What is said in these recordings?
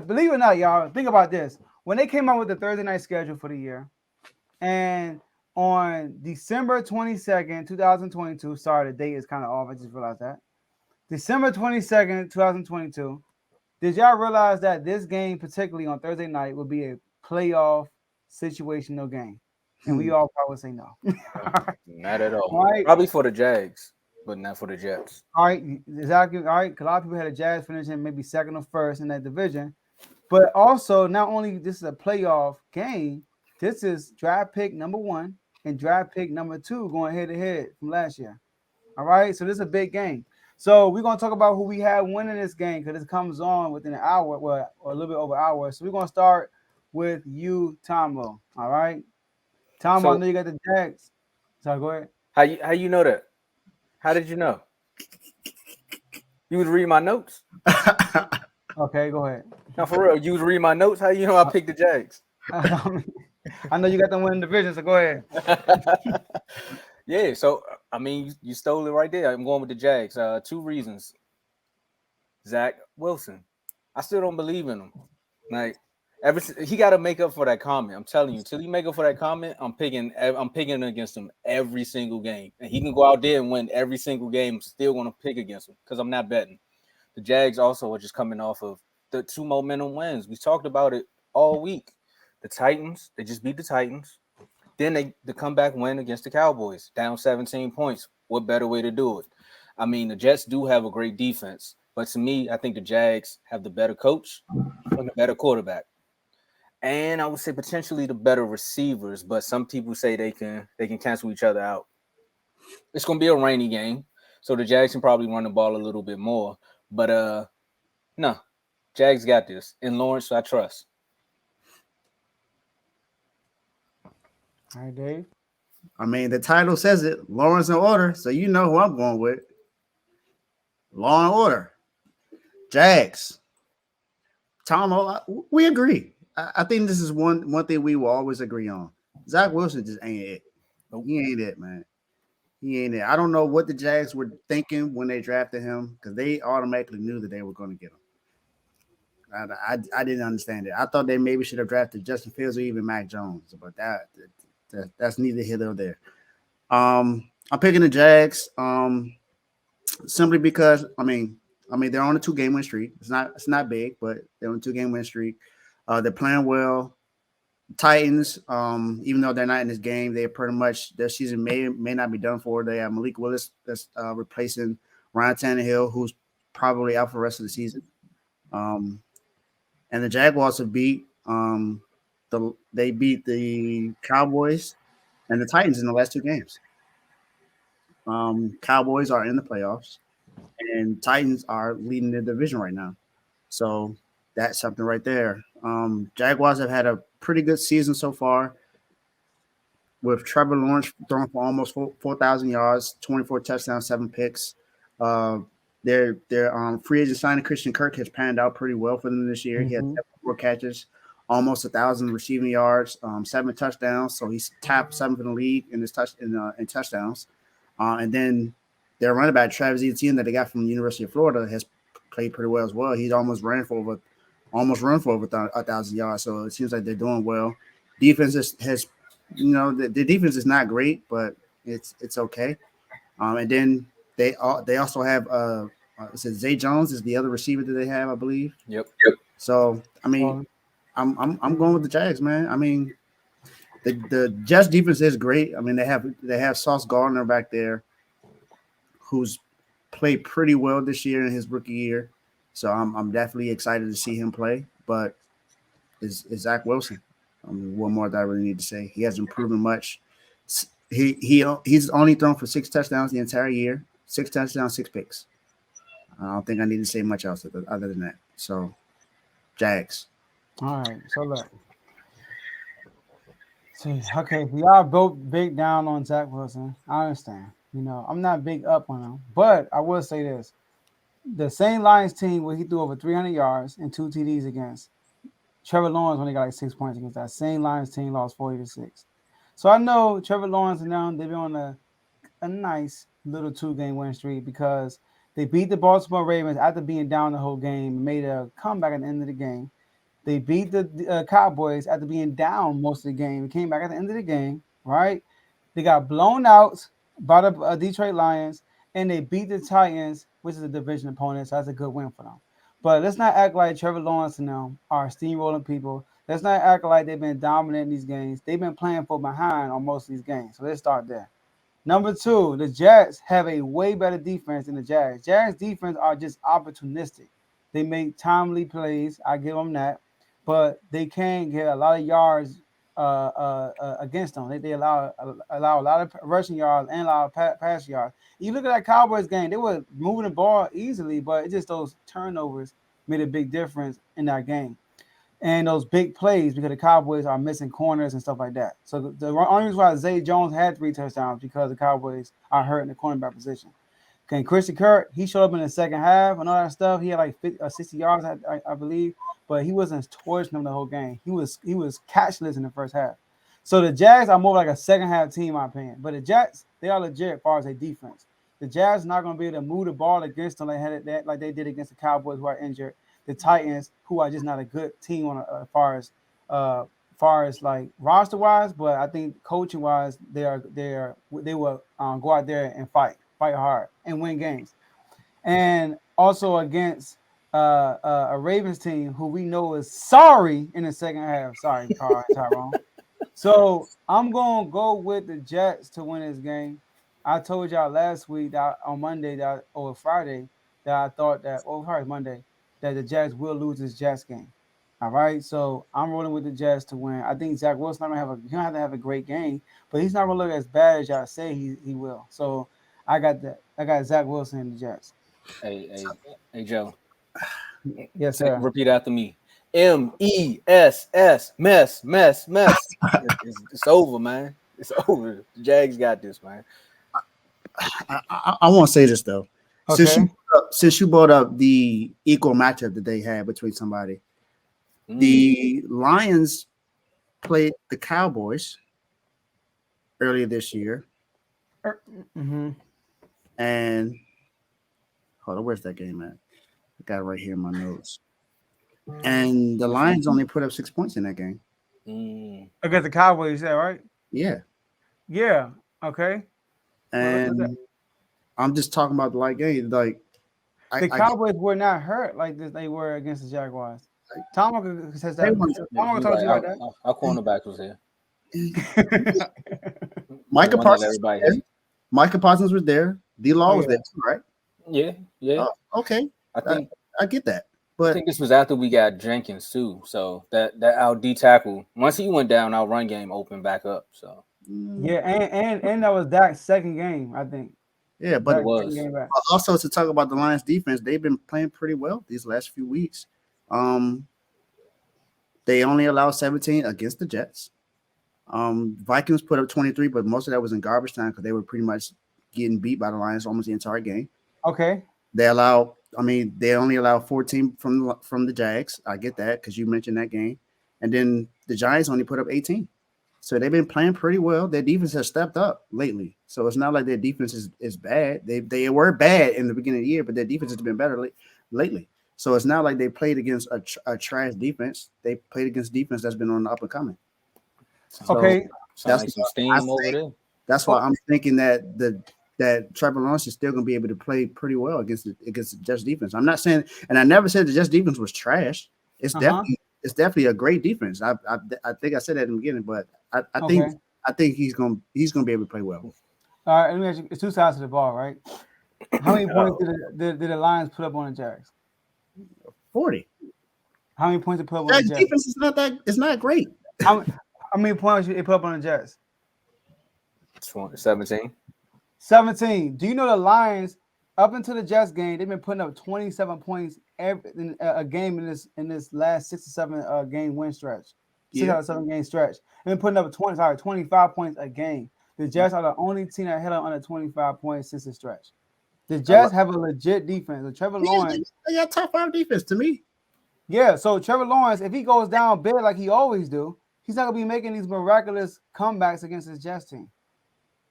believe it or not, y'all. Think about this. When they came out with the Thursday night schedule for the year, and on December 22nd, 2022, sorry, the date is kind of off. I just realized that. December 22nd, 2022. Did y'all realize that this game, particularly on Thursday night, would be a playoff situational game? And we all probably say no. Not at all. All right. Probably for the Jags, but not for the Jets. All right. Exactly. All right. 'Cause a lot of people had a Jazz finishing maybe second or first in that division. But also, not only this is a playoff game, this is draft pick number 1 and draft pick number 2 going head to head from last year. All right. So this is a big game. So we're going to talk about who we have winning this game because it comes on within an hour, well, or a little bit over an hour. So we're going to start with you, Tomo. All right. Tomo, I So know you got the Jags. So go ahead. how you know that? How did you know? You was reading my notes? Okay, go ahead. No, for real. You was reading my notes? How you know I picked the Jags? I know you got them winning division, so go ahead. Yeah, so I mean, you stole it right there. I'm going with the Jags. 2 reasons. Zach Wilson. I still don't believe in him. Like he got to make up for that comment. I'm telling you, until he make up for that comment, I'm picking against him every single game, and he can go out there and win every single game. I'm still going to pick against him because I'm not betting. The Jags also are just coming off of the 2 momentum wins. We talked about it all week. The Titans, they just beat the Titans. Then the comeback win against the Cowboys, down 17 points. What better way to do it? I mean, the Jets do have a great defense, but to me, I think the Jags have the better coach and the better quarterback. And I would say potentially the better receivers, but some people say they can cancel each other out. It's gonna be a rainy game, so the Jags can probably run the ball a little bit more. But no, Jags got this. And Lawrence, I trust. All right, Dave. I mean, the title says it, Lawrence in order, so you know who I'm going with. Law and Order, Jags. Tom, we agree. I think this is one thing we will always agree on. Zach Wilson just ain't it. He ain't it, man. He ain't it. I don't know what the Jags were thinking when they drafted him because they automatically knew that they were going to get him. I didn't understand it. I thought they maybe should have drafted Justin Fields or even Mac Jones, but that's neither here nor there. I'm picking the Jags simply because I mean they're on a 2-game win streak. It's not big, but they're on a 2-game win streak. They're playing well. Titans, even though they're not in this game, they pretty much their season may not be done for. They have Malik Willis that's replacing Ryan Tannehill, who's probably out for the rest of the season. And the Jaguars have beat they beat the Cowboys and the Titans in the last 2 games. Cowboys are in the playoffs, and Titans are leading the division right now. So that's something right there. Jaguars have had a pretty good season so far, with Trevor Lawrence throwing for almost 4,000 yards, 24 touchdowns, 7 picks. Their free agent signing Christian Kirk has panned out pretty well for them this year. He had 4 catches, almost 1,000 receiving yards, 7 touchdowns. So he's top 7 in the league in touchdowns. And then their running back Travis Etienne that they got from the University of Florida has played pretty well as well. He's almost run for over 1,000 yards. So it seems like they're doing well. Defense has the defense is not great, but it's okay. And then they also have Zay Jones is the other receiver that they have, I believe. Yep. So I mean, I'm going with the Jags, man. I mean, the Jets defense is great. I mean, they have Sauce Gardner back there, who's played pretty well this year in his rookie year. So I'm definitely excited to see him play. But is Zach Wilson? I mean, what more do I really need to say? He hasn't proven much. He's only thrown for 6 touchdowns the entire year. 6 touchdowns, 6 picks. I don't think I need to say much else other than that. So, Jags. All right. So look. See, okay, so y'all both big down on Zach Wilson. I understand. I'm not big up on him, but I will say this: the same Lions team where he threw over 300 yards and 2 TDs against, Trevor Lawrence only got like 6 points against that same Lions team, lost 40-6. So I know Trevor Lawrence and them, they've been on a nice little 2-game win streak because They beat the Baltimore Ravens after being down the whole game, made a comeback at the end of the game. They beat the Cowboys after being down most of the game. They came back at the end of the game, right? They got blown out by the Detroit Lions, and they beat the Titans, which is a division opponent, so that's a good win for them. But let's not act like Trevor Lawrence and them are steamrolling people. Let's not act like they've been dominating these games. They've been playing for behind on most of these games. So let's start there. Number two, the Jets have a way better defense than the Jags. Jags defense are just opportunistic. They make timely plays. I give them that, but they can get a lot of yards against them. They allow a lot of rushing yards and a lot of pass yards. You look at that Cowboys game; they were moving the ball easily, but it's just those turnovers made a big difference in that game. And those big plays because the Cowboys are missing corners and stuff like that. So the only reason why Zay Jones had 3 touchdowns because the Cowboys are hurt in the cornerback position. Okay, Christian Kirk, he showed up in the second half and all that stuff. He had like 60 yards, I believe, but he wasn't torching them the whole game. He was catchless in the first half. So the Jags are more like a second half team, in my opinion. But the Jets, they are legit as far as their defense. The Jags are not going to be able to move the ball against them like they did against the Cowboys who are injured. The Titans, who are just not a good team on as far as like roster wise, but I think coaching wise, they will go out there and fight hard and win games. And also against a Ravens team who we know is sorry in the second half. Sorry, Carl and Tyrone. So I'm gonna go with the Jets to win this game. I told y'all last week that on Monday or Friday that I thought that Monday that the Jets will lose this Jets game. All right, so I'm rolling with the Jets to win. I think Zach Wilson not gonna have to have a great game, but he's not gonna look as bad as y'all say he will. So I got Zach Wilson and the Jets. Hey, Joe. Yes, sir. Repeat after me. MESS, mess. It's over, man. It's over. The Jags got this, man. I want to say this though. Okay. Since you brought up the equal matchup that they had between somebody, the Lions played the Cowboys earlier this year, and hold on, where's that game at? I got it right here in my notes. And the Lions only put up 6 points in that game. Against the Cowboys, you said, right? Yeah. Yeah. Okay. And I'm just talking about the light game. Like the Cowboys were not hurt like this they were against the Jaguars. Tom says that. Tom talk to you like that. Our cornerback was here. Micah Parsons was there. D-Law was there too, right? Yeah. Okay. I get that. But I think this was after we got Jenkins too. So that our D tackle, once he went down, our run game opened back up. So yeah, and that was Dak's second game, I think. Yeah, but it was also to talk about the Lions defense, they've been playing pretty well these last few weeks. They only allowed 17 against the Jets. Vikings put up 23, but most of that was in garbage time because they were pretty much getting beat by the Lions almost the entire game. Okay. They only allow 14 from the Jags. I get that because you mentioned that game. And then the Giants only put up 18. So they've been playing pretty well. Their defense has stepped up lately. So it's not like their defense is bad. They were bad in the beginning of the year, but their defense has been better lately. So it's not like they played against a trash defense. They played against defense that's been on the up and coming. So okay. That's why I'm thinking that Trevor Lawrence is still going to be able to play pretty well against the Jets defense. I'm not saying, and I never said the Jets defense was trash. It's definitely a great defense. I think I said that in the beginning, but I think he's going to be able to play well. All right, let me ask you, it's two sides of the ball, right? How many points did the Lions put up on the Jags? 40. How many points did put up on the Jets? Defense is not great. How many points did they put up on the Jets? 17. 17. Do you know the Lions up until the Jets game, they've been putting up 27 points in a game in this last 6 or 7 game win stretch. 6 out of 7 game stretch. They've been putting up 25 points a game. The Jets are the only team that hit under 25 points since the stretch. The Jets have a legit defense. And Trevor Lawrence, they got top 5 defense to me. Yeah, so Trevor Lawrence, if he goes down big like he always do, he's not gonna be making these miraculous comebacks against his Jets team.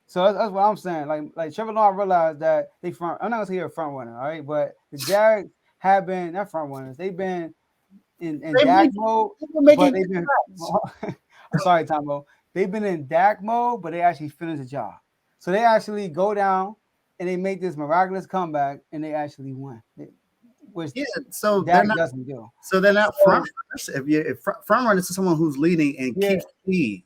So that's what I'm saying. Like Trevor Lawrence realized that they front. I'm not gonna say they're a front runner, all right? But the Jags have been not front runners. They've been in Dak mode, but they've been. I'm sorry, Tombo. They've been in Dak mode, but they actually finish the job. So they actually go down and they make this miraculous comeback and they actually win. Which so Dak doesn't do. So they're not front runners. If front runners is someone who's leading and keeps lead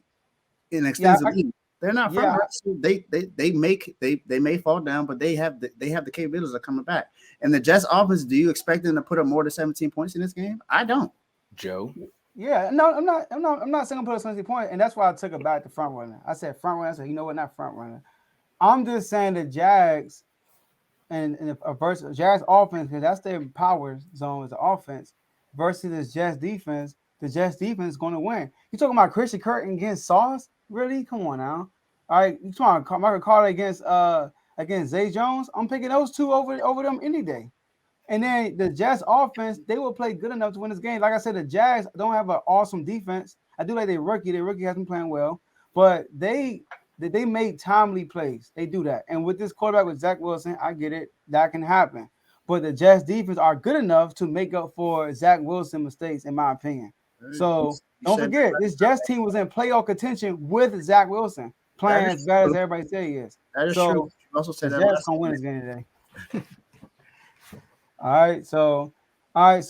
in extensive lead. They're not front runners. They may fall down, but they have the capabilities of coming back. And the Jets offense, do you expect them to put up more than 17 points in this game? I don't. Joe. Yeah, no, I'm not saying I'm put up 17 points, and that's why I took it back to front runner. I said front runner. I said, you know what, not front runner. I'm just saying the Jags and a versus Jags offense, because that's their power zone is the offense versus the Jets defense. The Jets defense is going to win. You talking about Christian Kirk against Sauce? Really? Come on now. All right, you talking about Michael Carter against Zay Jones? I'm picking those two over them any day. And then the Jets offense, they will play good enough to win this game. Like I said, the Jags don't have an awesome defense. I do like their rookie. Their rookie has been playing well, but they make timely plays. They do that. And with this quarterback with Zach Wilson, I get it. That can happen. But the Jets defense are good enough to make up for Zach Wilson mistakes, in my opinion. So don't forget, this Jets team was in playoff contention with Zach Wilson, playing as bad as everybody say he is. That is true. You also said the that Jets gonna win this game today. All right. So thank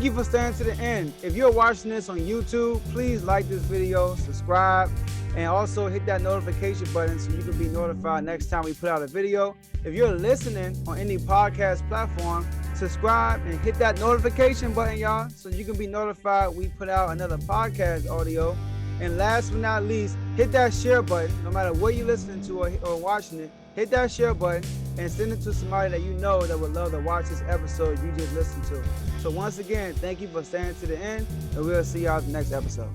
you for staying to the end. If you're watching this on YouTube, please like this video, subscribe, and also hit that notification button so you can be notified next time we put out a video. If you're listening on any podcast platform, subscribe and hit that notification button, y'all, so you can be notified we put out another podcast audio. And last but not least, hit that share button. No matter what you're listening to or watching it, hit that share button and send it to somebody that you know that would love to watch this episode you just listened to. So once again, thank you for staying to the end, and we'll see y'all in the next episode.